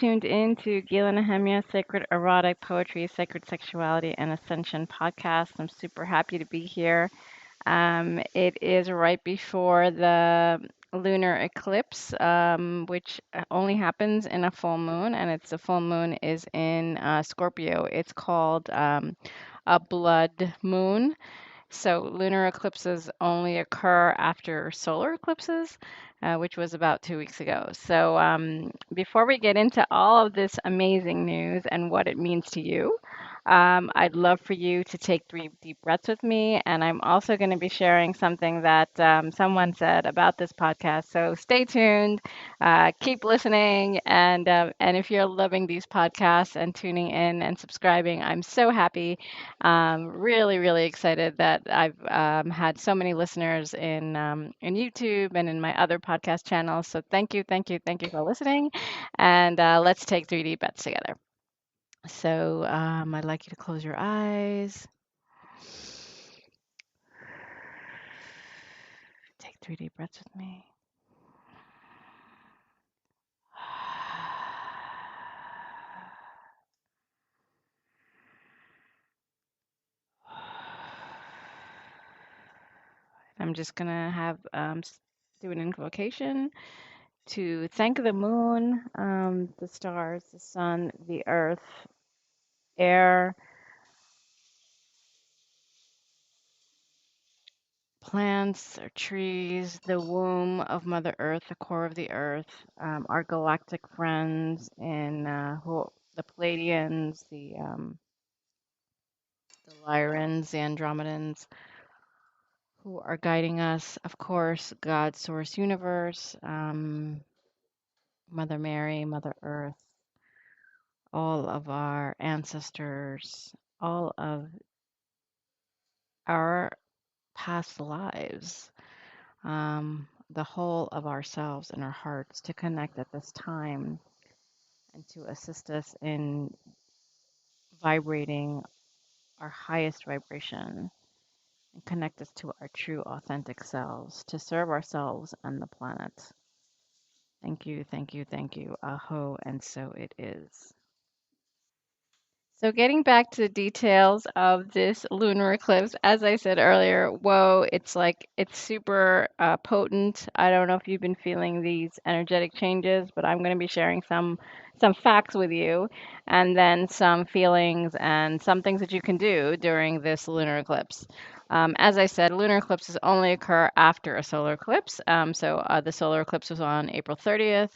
tuned in to Gila Nehemia Sacred Erotic Poetry, Sacred Sexuality, and Ascension podcast. I'm super happy to be here. It is right before the lunar eclipse, which only happens in a full moon, and it's the full moon is in Scorpio. It's called a blood moon. So lunar eclipses only occur after solar eclipses, which was about 2 weeks ago. So before we get into all of this amazing news and what it means to you, I'd love for you to take 3 deep breaths with me. And I'm also going to be sharing something that someone said about this podcast. So stay tuned, keep listening, and if you're loving these podcasts and tuning in and subscribing, I'm so happy. Really, really excited that I've had so many listeners in YouTube and in my other podcast channels. So thank you, thank you, thank you for listening. And let's take 3 deep breaths together. So I'd like you to close your eyes. Take 3 deep breaths with me. I'm just gonna have do an invocation to thank the moon, the stars, the sun, the earth, air, plants or trees, the womb of Mother Earth, the core of the earth, our galactic friends in the Pleiadians, the Lyrans, the Andromedans, who are guiding us. Of course, God, Source Universe, Mother Mary, Mother Earth, all of our ancestors, all of our past lives, the whole of ourselves and our hearts to connect at this time and to assist us in vibrating our highest vibration and connect us to our true authentic selves to serve ourselves and the planet. Thank you, thank you, thank you. Aho, and so it is. So, getting back to the details of this lunar eclipse, as I said earlier, whoa, it's like it's super potent. I don't know if you've been feeling these energetic changes, but I'm going to be sharing some facts with you, and then some feelings and some things that you can do during this lunar eclipse. As I said, lunar eclipses only occur after a solar eclipse. So the solar eclipse was on April 30th,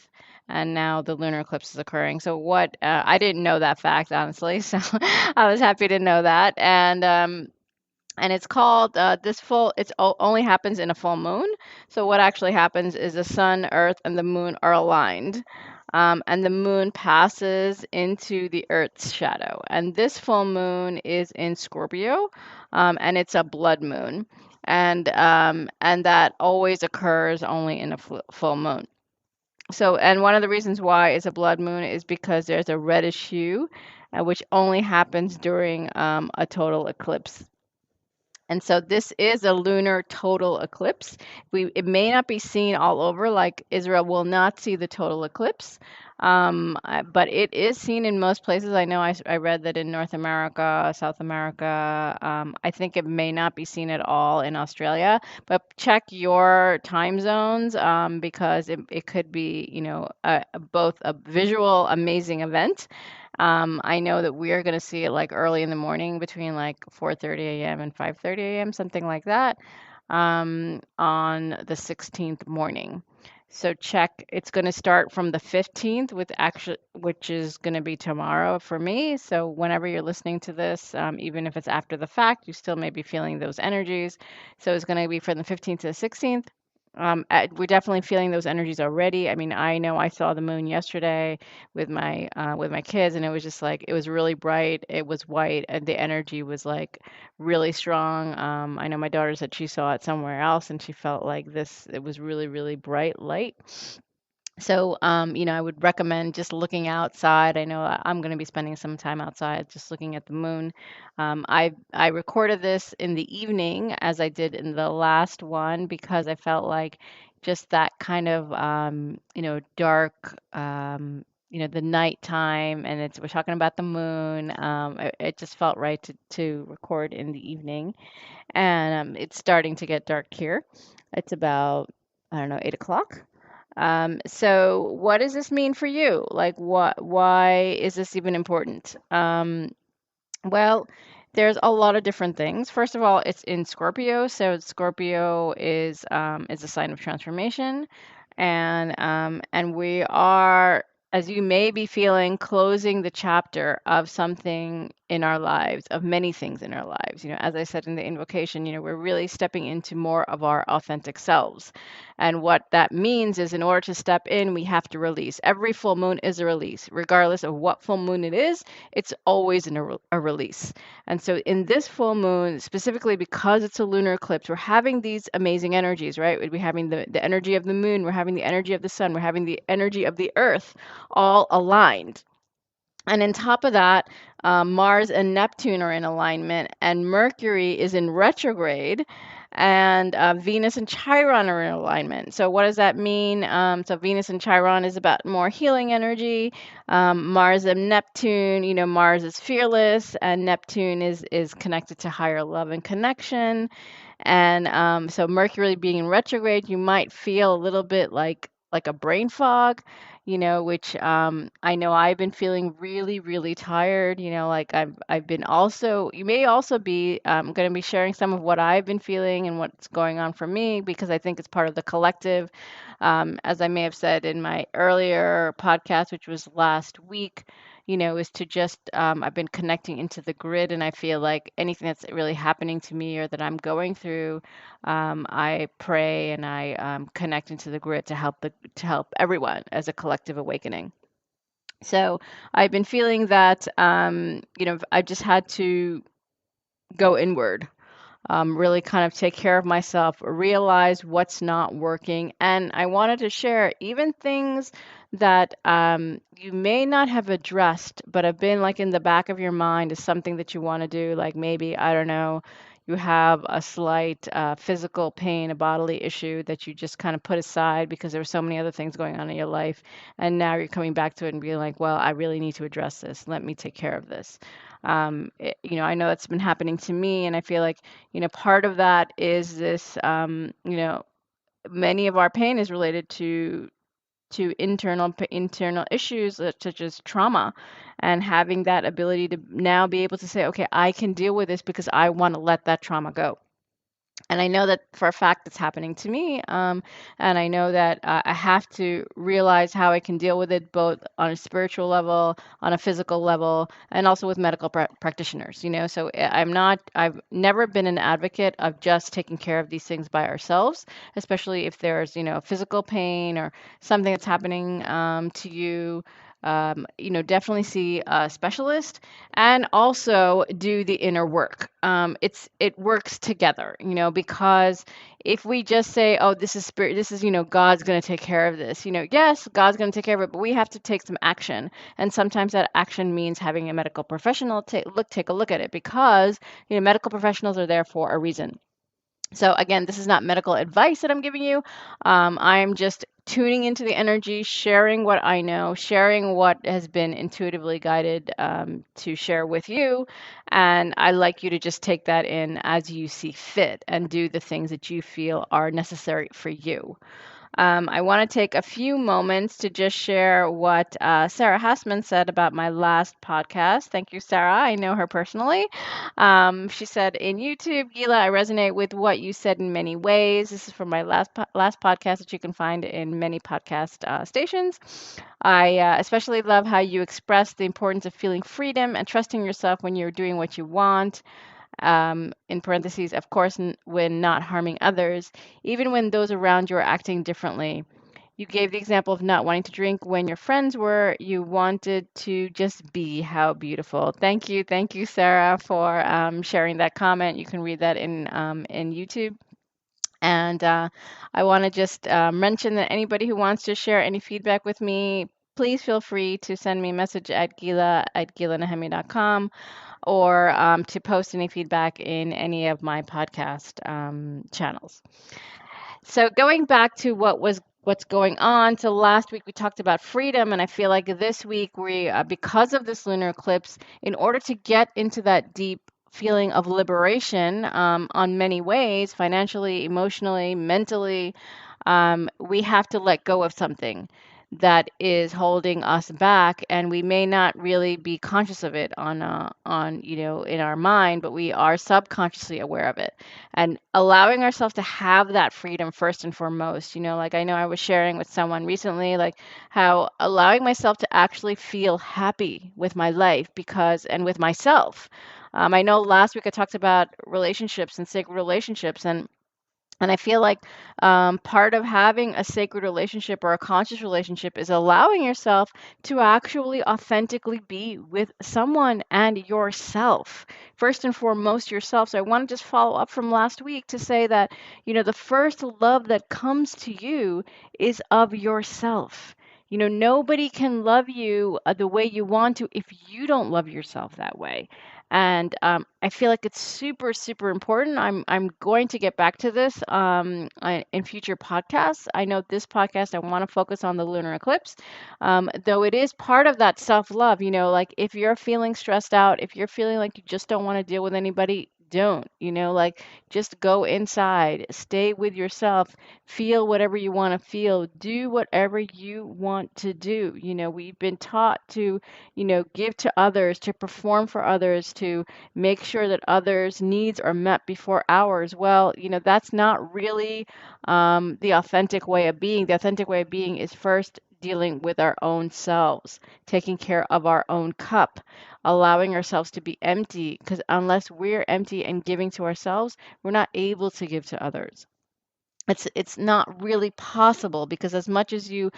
and now the lunar eclipse is occurring. So what I didn't know that fact, honestly, so I was happy to know that. And it's called this full. Only happens in a full moon. So what actually happens is the sun, Earth, and the moon are aligned. And the moon passes into the Earth's shadow. And this full moon is in Scorpio, and it's a blood moon, and that always occurs only in a full moon. So, and one of the reasons why it's a blood moon is because there's a reddish hue, which only happens during a total eclipse. And so this is a lunar total eclipse. It may not be seen all over, like Israel will not see the total eclipse, but it is seen in most places. I know I read that in North America, South America, I think it may not be seen at all in Australia, but check your time zones because it could be, both a visual amazing event. I know that we are going to see it like early in the morning between like 4:30 a.m. and 5:30 a.m., something like that, on the 16th morning. So check, it's going to start from the 15th which is going to be tomorrow for me. So whenever you're listening to this, even if it's after the fact, you still may be feeling those energies. So it's going to be from the 15th to the 16th. We're definitely feeling those energies already. I mean, I know I saw the moon yesterday with my kids, and it was just like it was really bright. It was white, and the energy was like really strong. I know my daughter said she saw it somewhere else, and she felt like this. It was really, really bright light. So, I would recommend just looking outside. I know I'm going to be spending some time outside just looking at the moon. I recorded this in the evening as I did in the last one because I felt like just that kind of, dark, the nighttime, and we're talking about the moon. It just felt right to record in the evening, and it's starting to get dark here. It's about, I don't know, 8 o'clock. So what does this mean for you? Like, why is this even important? Well, there's a lot of different things. First of all, it's in Scorpio, so Scorpio is a sign of transformation, and we are, as you may be feeling, closing the chapter of something in our lives, of many things in our lives. As I said in the invocation, we're really stepping into more of our authentic selves. And what that means is, in order to step in, we have to release. Every full moon is a release, regardless of what full moon it is. It's always a release. And so in this full moon, specifically because it's a lunar eclipse, we're having these amazing energies, right? We're having the energy of the moon, we're having the energy of the sun, we're having the energy of the earth all aligned. And on top of that, Mars and Neptune are in alignment, and Mercury is in retrograde, and Venus and Chiron are in alignment. So, what does that mean? So, Venus and Chiron is about more healing energy. Mars and Neptune, Mars is fearless, and Neptune is connected to higher love and connection. And so Mercury being in retrograde, you might feel a little bit like a brain fog, which I know I've been feeling really, really tired. Like I've been also. You may also be going to be sharing some of what I've been feeling and what's going on for me, because I think it's part of the collective. As I may have said in my earlier podcast, which was last week, is to just, I've been connecting into the grid, and I feel like anything that's really happening to me or that I'm going through, I pray and I connect into the grid to help everyone as a collective awakening. So I've been feeling that, I just had to go inward, really kind of take care of myself, realize what's not working. And I wanted to share even things that you may not have addressed, but have been like in the back of your mind is something that you want to do. Like maybe, I don't know, you have a slight physical pain, a bodily issue that you just kind of put aside because there were so many other things going on in your life. And now you're coming back to it and being like, well, I really need to address this. Let me take care of this. I know that's been happening to me, and I feel like, part of that is this, many of our pain is related to internal issues, such as trauma, and having that ability to now be able to say, okay, I can deal with this because I want to let that trauma go. And I know that for a fact it's happening to me. And I know that I have to realize how I can deal with it both on a spiritual level, on a physical level, and also with medical practitioners. So I've never been an advocate of just taking care of these things by ourselves, especially if there's, physical pain or something that's happening to you. Definitely see a specialist and also do the inner work. It works together, because if we just say, "Oh, this is spirit, this is, God's going to take care of this," yes, God's going to take care of it, but we have to take some action, and sometimes that action means having a medical professional take a look at it, because medical professionals are there for a reason. So again, this is not medical advice that I'm giving you. I'm just tuning into the energy, sharing what I know, sharing what has been intuitively guided to share with you. And I like you to just take that in as you see fit and do the things that you feel are necessary for you. I want to take a few moments to just share what Sara Hassman said about my last podcast. Thank you, Sara. I know her personally. She said, in YouTube, Gila, I resonate with what you said in many ways. This is from my last podcast that you can find in many podcast stations. I especially love how you express the importance of feeling freedom and trusting yourself when you're doing what you want. In parentheses, of course, when not harming others, even when those around you are acting differently. You gave the example of not wanting to drink when your friends were. You wanted to just be. How beautiful. Thank you. Thank you, Sarah, for sharing that comment. You can read that in YouTube. And I want to just mention that anybody who wants to share any feedback with me, please feel free to send me a message at gila@gilanehemia.com, or to post any feedback in any of my podcast channels. So going back to what was what's going on. So last week we talked about freedom, and I feel like this week we, because of this lunar eclipse, in order to get into that deep feeling of liberation, on many ways, financially, emotionally, mentally, we have to let go of something that is holding us back, and we may not really be conscious of it on in our mind, but we are subconsciously aware of it, and allowing ourselves to have that freedom first and foremost. Like, I know I was sharing with someone recently, like how allowing myself to actually feel happy with my life, because and with myself. I know last week I talked about relationships and sacred relationships, and I feel like, part of having a sacred relationship or a conscious relationship is allowing yourself to actually authentically be with someone and yourself. First and foremost, yourself. So I want to just follow up from last week to say that, the first love that comes to you is of yourself. Nobody can love you the way you want to if you don't love yourself that way. And I feel like it's super, super important. I'm going to get back to this, in future podcasts. I know this podcast I want to focus on the lunar eclipse, though it is part of that self love. Like, if you're feeling stressed out, if you're feeling like you just don't want to deal with anybody, don't. Like, just go inside, stay with yourself, feel whatever you want to feel, do whatever you want to do. We've been taught to, give to others, to perform for others, to make sure that others' needs are met before ours. Well, that's not really, the authentic way of being. The authentic way of being is first dealing with our own selves, taking care of our own cup, allowing ourselves to be empty, because unless we're empty and giving to ourselves, we're not able to give to others. It's not really possible, because as much as you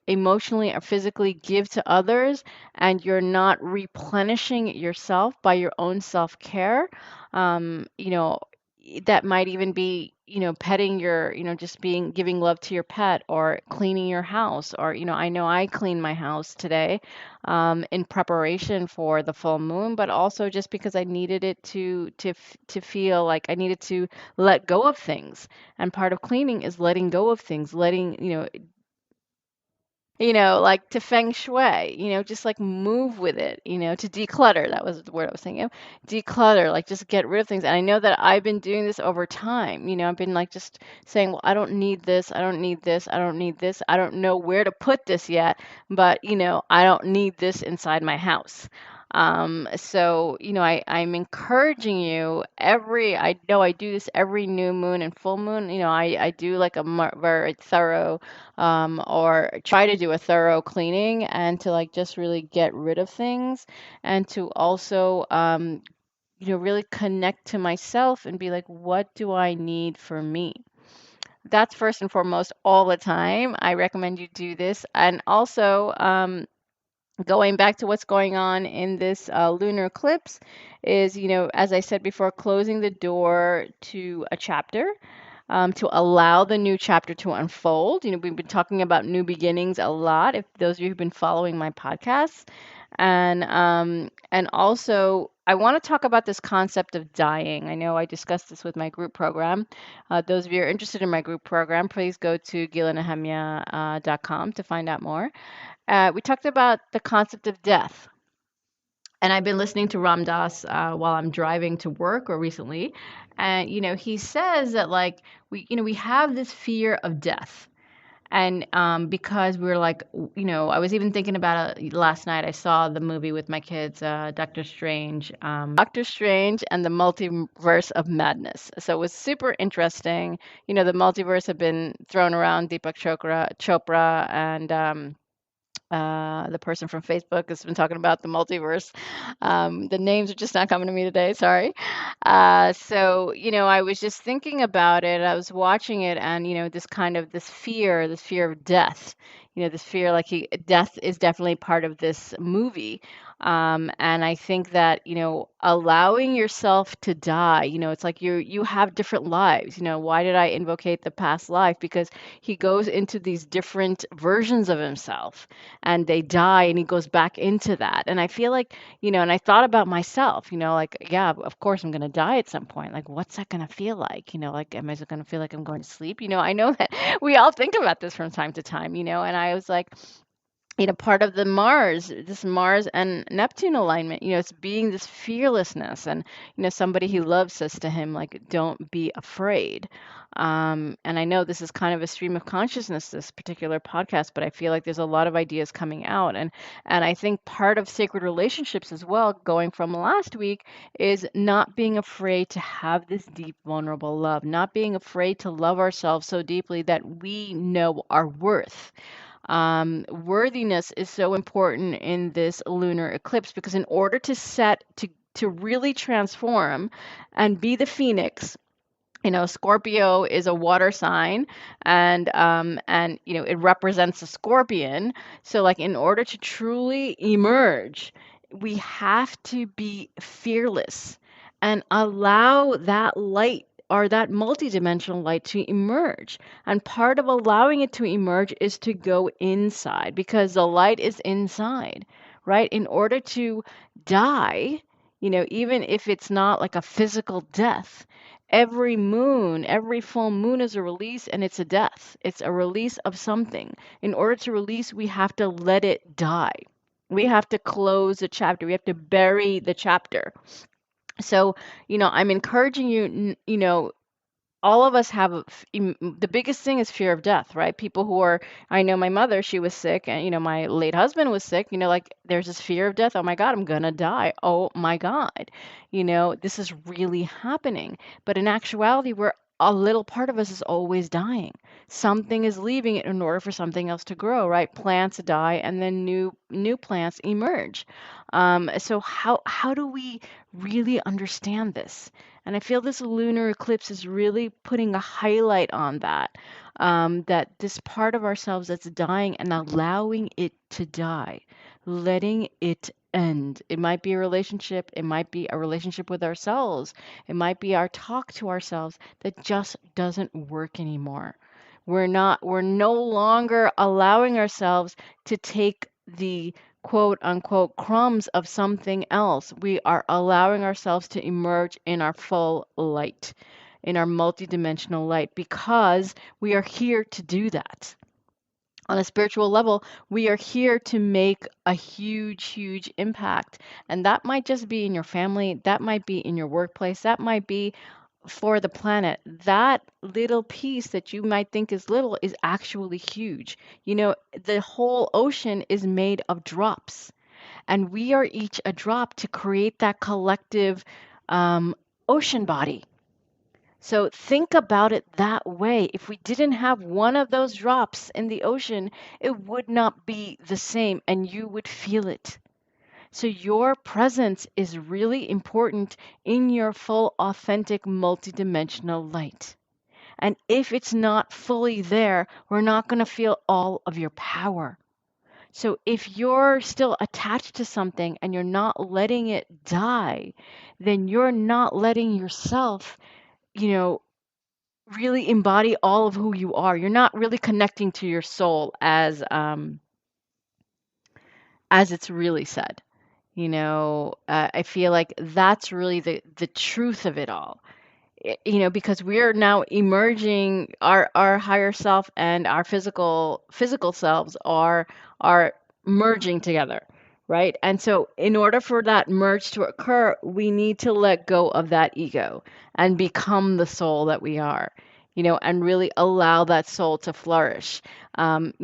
emotionally or physically give to others, and you're not replenishing yourself by your own self-care, um, you know, that might even be, petting your, just being giving love to your pet, or cleaning your house, or, I know I cleaned my house today, in preparation for the full moon, but also just because I needed it to feel like I needed to let go of things. And part of cleaning is letting go of things, letting, like to feng shui, just like move with it, to declutter. That was the word I was thinking of. Declutter, like just get rid of things. And I know that I've been doing this over time. I've been like just saying, well, I don't need this. I don't need this. I don't need this. I don't know where to put this yet, but, I don't need this inside my house. So, I'm encouraging you I know I do this every new moon and full moon. I do like a very thorough, or try to do a thorough cleaning, and to like just really get rid of things, and to also, really connect to myself and be like, what do I need for me? That's first and foremost all the time. I recommend you do this. And also, going back to what's going on in this lunar eclipse is, as I said before, closing the door to a chapter, to allow the new chapter to unfold. We've been talking about new beginnings a lot, if those of you who've been following my podcasts. And also, I want to talk about this concept of dying. I know I discussed this with my group program. Those of you who are interested in my group program, please go to gilanehemia.com to find out more. We talked about the concept of death. And I've been listening to Ram Dass, while I'm driving to work, or recently. And, he says that, like, we have this fear of death. And because we're like, I was even thinking about it last night. I saw the movie with my kids, Doctor Strange and the Multiverse of Madness. So it was super interesting. The multiverse had been thrown around, Deepak Chopra, and the person from Facebook has been talking about the multiverse. The names are just not coming to me today. Sorry. So, I was just thinking about it. I was watching it, and, this fear of death, this fear, like death is definitely part of this movie. And I think that, allowing yourself to die, it's like you have different lives. Why did I invocate the past life? Because he goes into these different versions of himself and they die and he goes back into that. And I feel like, and I thought about myself, like, yeah, of course I'm going to die at some point. Like, what's that going to feel like? Like, am I going to feel like I'm going to sleep? I know that we all think about this from time to time, and I was like, part of this Mars and Neptune alignment, it's being this fearlessness. And, somebody he loves says to him, like, don't be afraid. And I know this is kind of a stream of consciousness, this particular podcast, but I feel like there's a lot of ideas coming out. And I think part of sacred relationships as well, going from last week, is not being afraid to have this deep, vulnerable love, not being afraid to love ourselves so deeply that we know our worth. Worthiness is so important in this lunar eclipse because in order to really transform and be the phoenix, Scorpio is a water sign, and it represents a scorpion. So like in order to truly emerge, we have to be fearless and allow that light or that multidimensional light to emerge. And part of allowing it to emerge is to go inside because the light is inside, right? In order to die, even if it's not like a physical death, every full moon is a release and it's a death. It's a release of something. In order to release, we have to let it die. We have to close the chapter. We have to bury the chapter. So, I'm encouraging you, all of us have the biggest thing is fear of death, right? People who are, I know my mother, she was sick, and my late husband was sick, like there's this fear of death. Oh my God, I'm gonna die. Oh my God, this is really happening. But in actuality, we're a little part of us is always dying. Something is leaving it in order for something else to grow, right? Plants die and then new plants emerge. So how do we really understand this? And I feel this lunar eclipse is really putting a highlight on that, that this part of ourselves that's dying and allowing it to die, letting it end. It might be a relationship, it might be a relationship with ourselves, it might be our talk to ourselves that just doesn't work anymore. We're no longer allowing ourselves to take the quote unquote crumbs of something else. We are allowing ourselves to emerge in our full light, in our multidimensional light, because we are here to do that. On a spiritual level, we are here to make a huge, huge impact. And that might just be in your family, that might be in your workplace, that might be for the planet. That little piece that you might think is little is actually huge. The whole ocean is made of drops, and we are each a drop to create that collective um, ocean body. So think about it that way. If we didn't have one of those drops in the ocean, it would not be the same, and you would feel it. So your presence is really important in your full, authentic, multidimensional light. And if it's not fully there, we're not going to feel all of your power. So if you're still attached to something and you're not letting it die, then you're not letting yourself, you know, really embody all of who you are. You're not really connecting to your soul as it's really said. I feel like that's really the truth of it all. Because we're now emerging, our higher self and our physical selves are merging together, right? And so in order for that merge to occur, we need to let go of that ego and become the soul that we are, and really allow that soul to flourish. And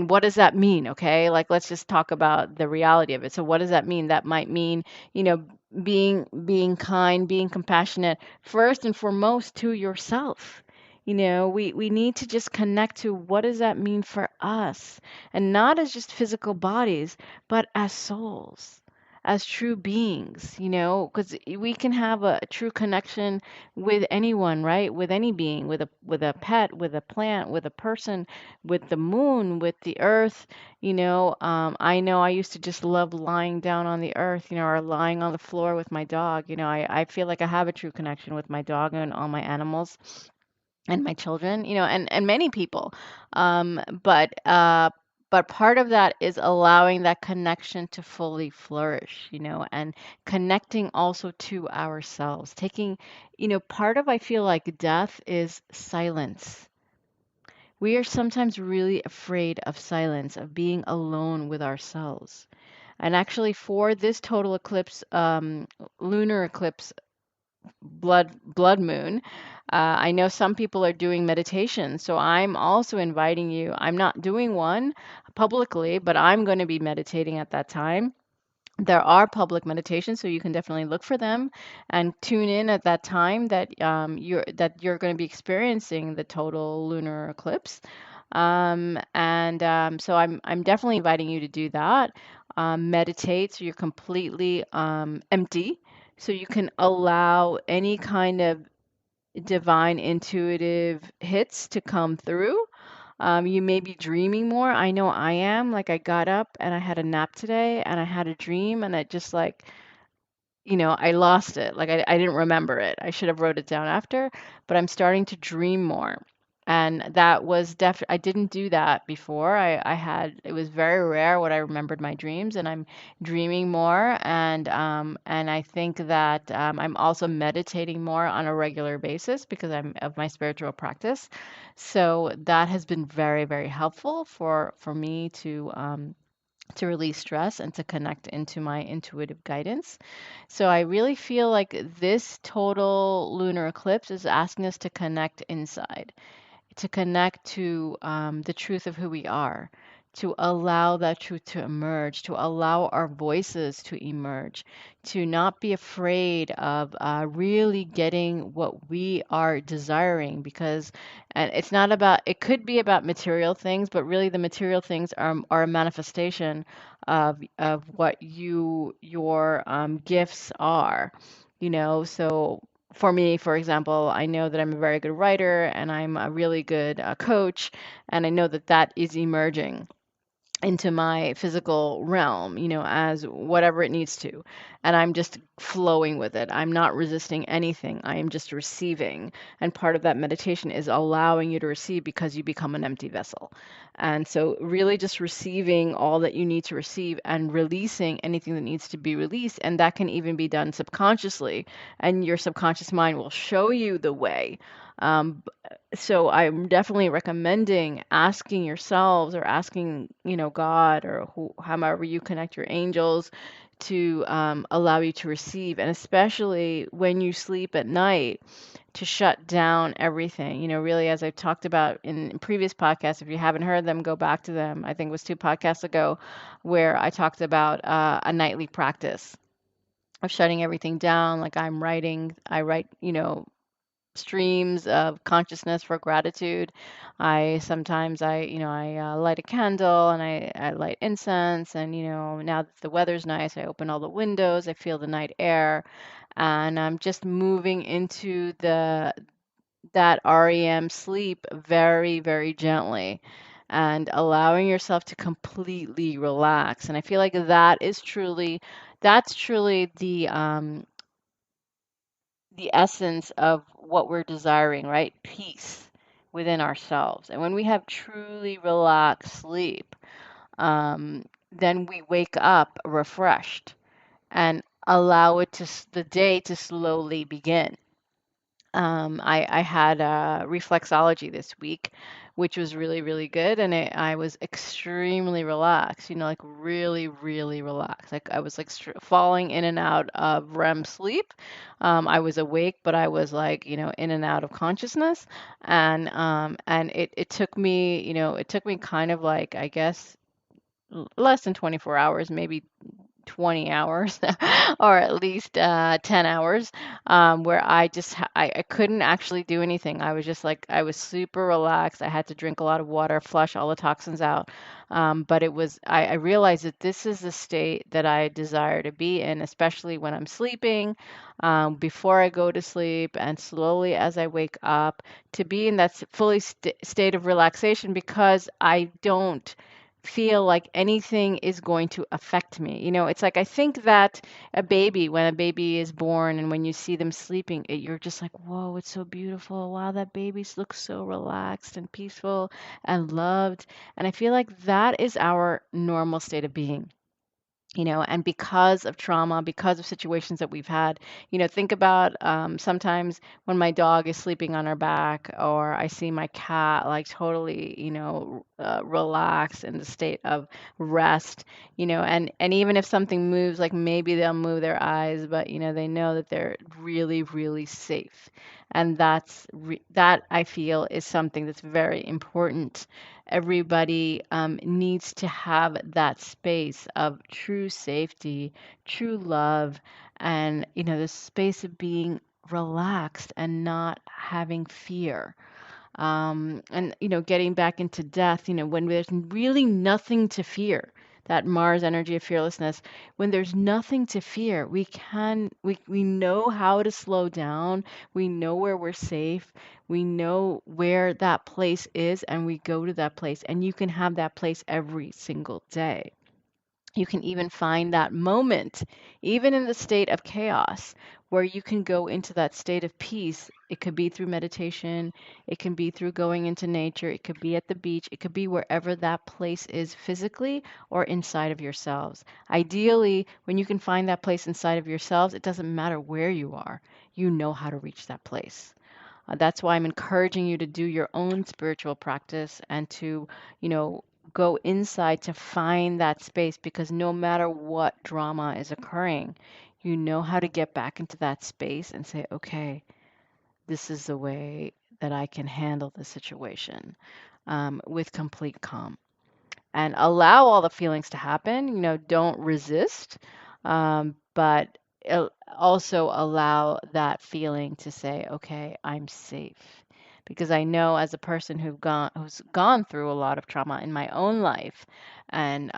what does that mean? Okay, like let's just talk about the reality of it. So what does that mean? That might mean, you know being kind, being compassionate, first and foremost to yourself. We need to just connect to what does that mean for us, and not as just physical bodies, but as souls, as true beings, because we can have a true connection with anyone, right? With any being, with a pet, with a plant, with a person, with the moon, with the earth. I know I used to just love lying down on the earth, or lying on the floor with my dog. I feel like I have a true connection with my dog and all my animals and my children, and many people. Um, but uh, but part of that is allowing that connection to fully flourish, and connecting also to ourselves. Taking, part of I feel like death is silence. We are sometimes really afraid of silence, of being alone with ourselves. And actually, for this total eclipse, lunar eclipse blood moon. I know some people are doing meditation, so I'm also inviting you. I'm not doing one publicly, but I'm going to be meditating at that time. There are public meditations, so you can definitely look for them and tune in at that time that you're going to be experiencing the total lunar eclipse. So I'm definitely inviting you to do that. Meditate so you're completely empty, so you can allow any kind of divine intuitive hits to come through. You may be dreaming more. I know I am. Like I got up and I had a nap today and I had a dream and it just like I lost it. Like I didn't remember it. I should have wrote it down after, but I'm starting to dream more. And that was I didn't do that before. It was very rare what I remembered my dreams, and I'm dreaming more. And I think that I'm also meditating more on a regular basis because I'm of my spiritual practice. So that has been very, very helpful for me to release stress and to connect into my intuitive guidance. So I really feel like this total lunar eclipse is asking us to connect inside, to connect to the truth of who we are, to allow that truth to emerge, to allow our voices to emerge, to not be afraid of really getting what we are desiring. Because, and it's not about, it could be about material things, but really the material things are a manifestation of what your gifts are. So for me, for example, I know that I'm a very good writer and I'm a really good coach, and I know that that is emerging into my physical realm, as whatever it needs to. And I'm just flowing with it. I'm not resisting anything. I am just receiving. And part of that meditation is allowing you to receive because you become an empty vessel. And so, really, just receiving all that you need to receive and releasing anything that needs to be released. And that can even be done subconsciously. And your subconscious mind will show you the way. Um, so I'm definitely recommending asking yourselves or asking, God or however you connect your angels to allow you to receive, and especially when you sleep at night, to shut down everything. Really, as I've talked about in previous podcasts, if you haven't heard them, go back to them. I think it was 2 podcasts ago where I talked about a nightly practice of shutting everything down. Like I write, streams of consciousness for gratitude. I sometimes I light a candle and I light incense, and now that the weather's nice, I open all the windows, I feel the night air, and I'm just moving into the that REM sleep very, very gently and allowing yourself to completely relax. And I feel like that's truly the essence of what we're desiring, right? Peace within ourselves. And when we have truly relaxed sleep, then we wake up refreshed and allow the day to slowly begin. I had reflexology this week, which was really, really good. And I was extremely relaxed, like really, really relaxed. Like I was like falling in and out of REM sleep. I was awake, but I was like, in and out of consciousness. And it took me, it took me kind of like, I guess, less than 24 hours, maybe 20 hours or at least 10 hours, where I couldn't actually do anything. I was just like, I was super relaxed. I had to drink a lot of water, flush all the toxins out. But I realized that this is the state that I desire to be in, especially when I'm sleeping, before I go to sleep, and slowly as I wake up, to be in that state of relaxation, because I don't feel like anything is going to affect me. It's like, I think that when a baby is born and when you see them sleeping, you're just like, whoa, it's so beautiful. Wow, that baby looks so relaxed and peaceful and loved. And I feel like that is our normal state of being. And because of trauma, because of situations that we've had, think about, sometimes when my dog is sleeping on her back, or I see my cat like totally, relaxed in the state of rest, and even if something moves, like maybe they'll move their eyes, but they know that they're really, really safe. And that I feel is something that's very important. Everybody needs to have that space of true safety, true love, and the space of being relaxed and not having fear. And getting back into death, when there's really nothing to fear, that Mars energy of fearlessness, when there's nothing to fear, we know how to slow down, we know where we're safe, we know where that place is, and we go to that place, and you can have that place every single day. You can even find that moment, even in the state of chaos, where you can go into that state of peace. It could be through meditation, it can be through going into nature, it could be at the beach, it could be wherever that place is physically or inside of yourselves. Ideally, when you can find that place inside of yourselves, it doesn't matter where you are, you know how to reach that place. That's why I'm encouraging you to do your own spiritual practice and to, go inside to find that space, because no matter what drama is occurring, you know how to get back into that space and say, okay, this is the way that I can handle the situation, with complete calm, and allow all the feelings to happen. Don't resist, but also allow that feeling to say, okay, I'm safe. Because I know, as a person who's gone through a lot of trauma in my own life, and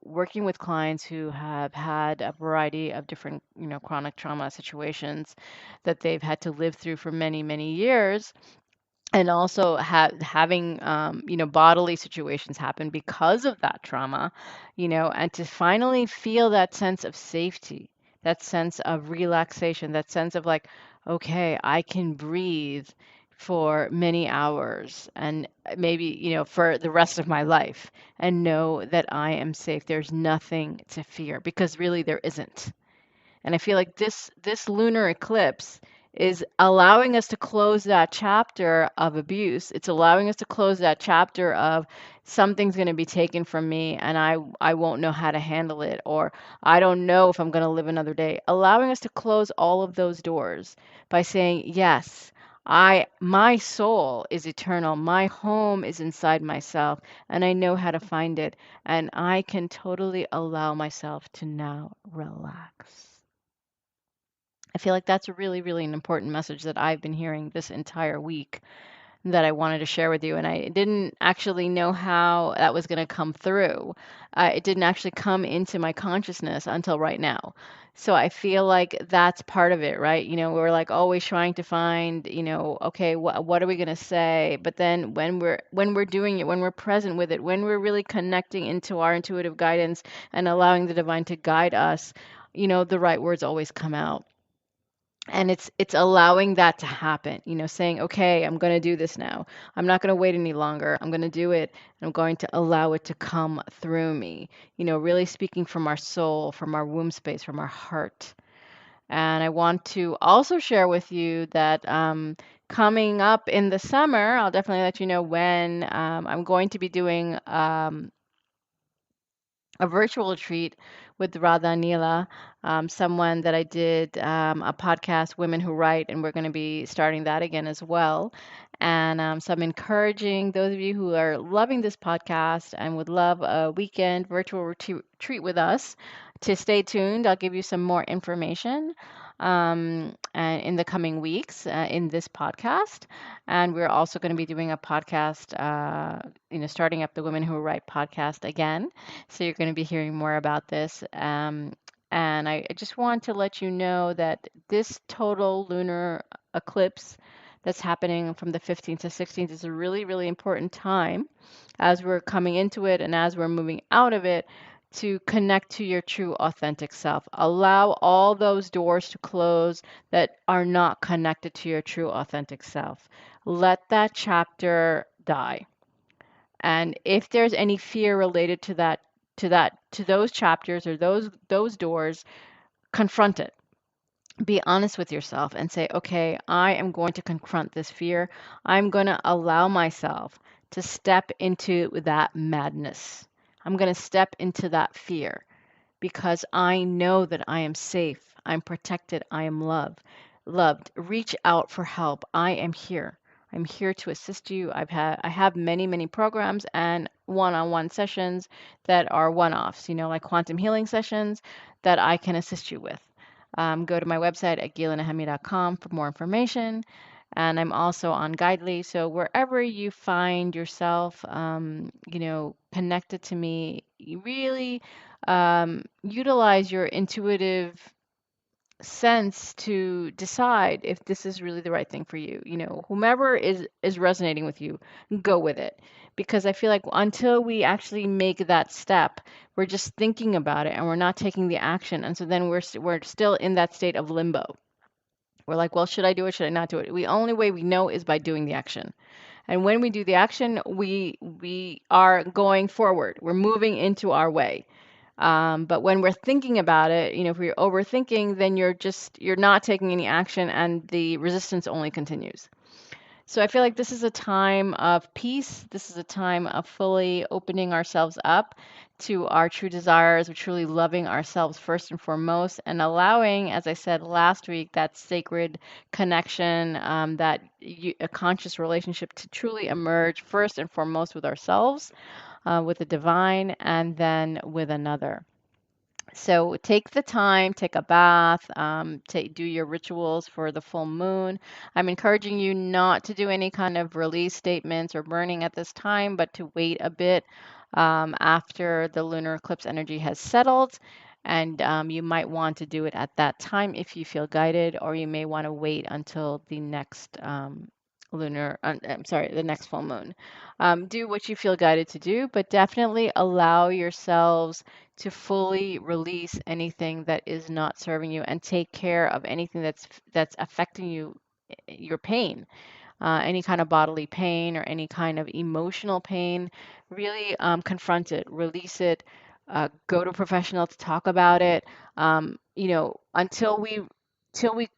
working with clients who have had a variety of different, chronic trauma situations that they've had to live through for many, many years, and also having, bodily situations happen because of that trauma, and to finally feel that sense of safety, that sense of relaxation, that sense of like, okay, I can breathe for many hours, and maybe, for the rest of my life, and know that I am safe. There's nothing to fear, because really there isn't. And I feel like this lunar eclipse is allowing us to close that chapter of abuse. It's allowing us to close that chapter of, something's going to be taken from me, and I won't know how to handle it, or I don't know if I'm going to live another day. Allowing us to close all of those doors by saying, yes, my soul is eternal. My home is inside myself, and I know how to find it, and I can totally allow myself to now relax. I feel like that's a really, really an important message that I've been hearing this entire week, that I wanted to share with you. And I didn't actually know how that was going to come through. It didn't actually come into my consciousness until right now. So I feel like that's part of it, right? We're like always trying to find, okay, what are we going to say? But then when we're doing it, when we're present with it, when we're really connecting into our intuitive guidance and allowing the divine to guide us, the right words always come out. And it's allowing that to happen, saying, okay, I'm going to do this now. I'm not going to wait any longer. I'm going to do it, and I'm going to allow it to come through me, really speaking from our soul, from our womb space, from our heart. And I want to also share with you that, coming up in the summer, I'll definitely let you know when, I'm going to be doing, a virtual retreat with Radha Neela, someone that I did, a podcast, Women Who Write, and we're going to be starting that again as well. And so I'm encouraging those of you who are loving this podcast and would love a weekend virtual retreat with us to stay tuned. I'll give you some more information and in the coming weeks in this podcast. And we're also going to be doing a podcast, starting up the Women Who Write podcast again. So you're going to be hearing more about this. And I just want to let you know that this total lunar eclipse that's happening from the 15th to 16th is a really, really important time as we're coming into it and as we're moving out of it to connect to your true authentic self. Allow all those doors to close that are not connected to your true authentic self. Let that chapter die. And if there's any fear related to those chapters or those doors, confront it. Be honest with yourself and say, okay, I am going to confront this fear. I'm going to allow myself to step into that madness. I'm going to step into that fear because I know that I am safe. I'm protected. I am loved. Reach out for help. I am here. I'm here to assist you. I have many, many programs and one-on-one sessions that are one-offs, like quantum healing sessions that I can assist you with. Go to my website at gilanehemia.com for more information. And I'm also on Guidely. So wherever you find yourself, connected to me, you really utilize your intuitive sense to decide if this is really the right thing for you. Whomever is resonating with you, go with it. Because I feel like until we actually make that step, we're just thinking about it and we're not taking the action. And so then we're still in that state of limbo. We're like, well, should I do it? Should I not do it? The only way we know is by doing the action. And when we do the action, we are going forward. We're moving into our way. But when we're thinking about it, if we're overthinking, then you're not taking any action and the resistance only continues. So I feel like this is a time of peace. This is a time of fully opening ourselves up to our true desires, of truly loving ourselves first and foremost, and allowing, as I said last week, that sacred connection, a conscious relationship to truly emerge first and foremost with ourselves, with the divine, and then with another. So take the time, take a bath, do your rituals for the full moon. I'm encouraging you not to do any kind of release statements or burning at this time, but to wait a bit after the lunar eclipse energy has settled. And you might want to do it at that time if you feel guided, or you may want to wait until the next the next full moon. Do what you feel guided to do, but definitely allow yourselves to fully release anything that is not serving you and take care of anything that's affecting you, your pain, any kind of bodily pain or any kind of emotional pain. Really confront it, release it, go to a professional to talk about it. Until we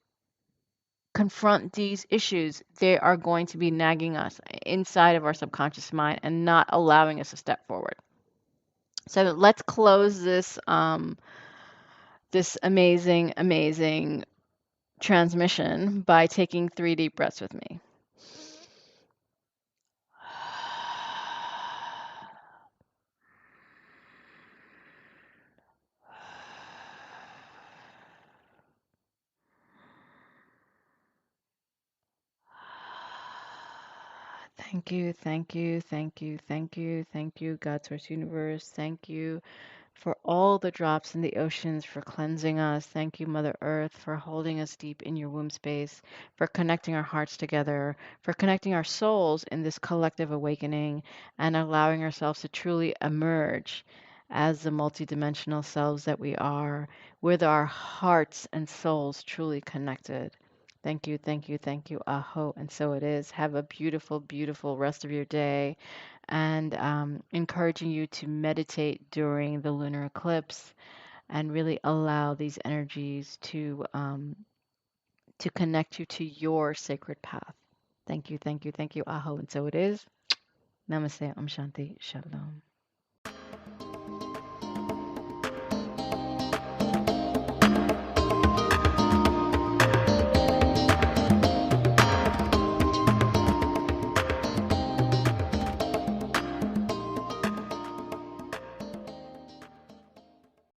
confront these issues, they are going to be nagging us inside of our subconscious mind and not allowing us to step forward. So let's close this amazing, amazing transmission by taking 3 deep breaths with me. Thank you, thank you, thank you, thank you, thank you, God, Source, Universe. Thank you for all the drops in the oceans, for cleansing us. Thank you, Mother Earth, for holding us deep in your womb space, for connecting our hearts together, for connecting our souls in this collective awakening, and allowing ourselves to truly emerge as the multidimensional selves that we are, with our hearts and souls truly connected. Thank you, thank you, thank you. Aho. And so it is. Have a beautiful, beautiful rest of your day, and encouraging you to meditate during the lunar eclipse and really allow these energies to connect you to your sacred path. Thank you, thank you, thank you. Aho. And so it is. Namaste. Om Shanti. Shalom.